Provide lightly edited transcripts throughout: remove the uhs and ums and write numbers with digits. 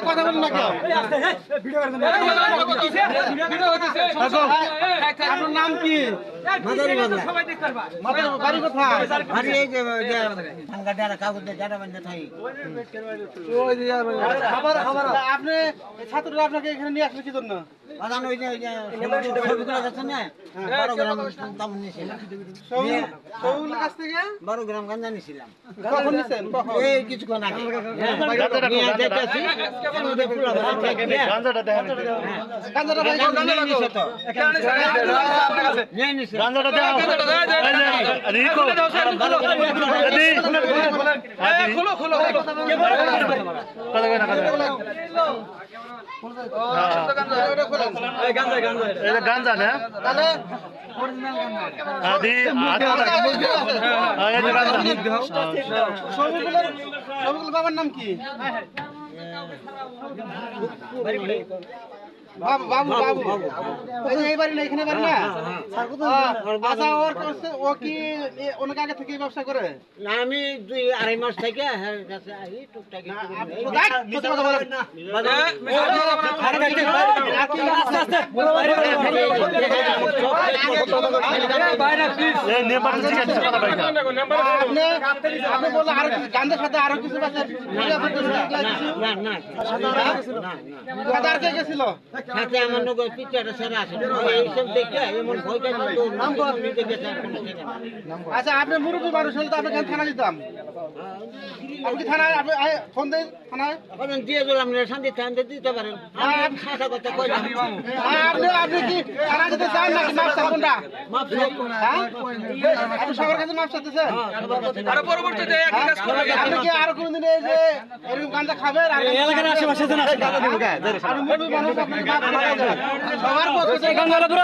কথা বলুন না কেউ। আপনার নাম কি? বাড়ি কোথায়? আপনি ছাত্ররা আপনাকে এখানে নিয়ে আসলে কি জন্য? কাছ থেকে 12 গ্রাম গাঁজা নিয়েছিলাম। কখন নিছেন? এই কিছুক্ষণ আগে গাঞ্জা না বাবার নাম কি? বাবু বাবু বাবু এই বাড়ি না এখানে বাড়ি না? আচ্ছা ও কি অনেক আগে থেকে ব্যবসা করে? না আমি 2-2.5 মাস থেকে টুকটাক গান্ধের সাথে আরো কিছু গেছিল। সাথে আমার নগর পিচাটা সেরা আছে এইসব দেখে এমন ভয়টা নিতে গেছে। আচ্ছা আপনি মুরব্বী মানুষ হলে তো আপনাকে থানা দিতাম। আপনি থানায় ফোন দেন থানায় দিয়ে দিলাম শান্তি থানতে দিতে পারেন। কথা কইলাম আপনি কি থানা যেতে চান নাকি মাপ চান কোনটা? আপনি সবার কাছে মাপ চাইতেছেন? আপনি কি আরো কোনদিন এই যে এরকম গাঁজা খাবেন? এলাকার আশেপাশে আপনি মুরব্বী মানুষ আপনাকে মাপ চাইতে হবে। সবার পক্ষে গাঁজা পুরো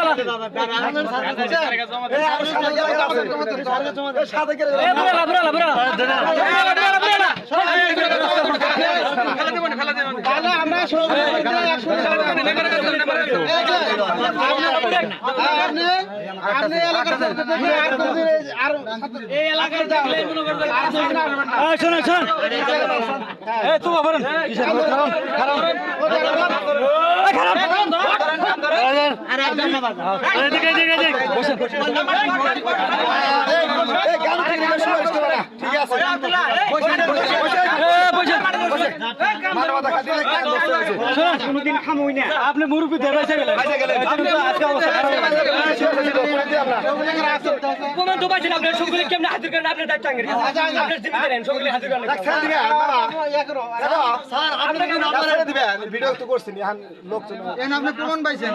আপনি মুরব্বী কেমন হাজির করেন আপনার দায়িত্ব ভিডিও তো করছেন লোকজন প্রমাণ পাইছেন।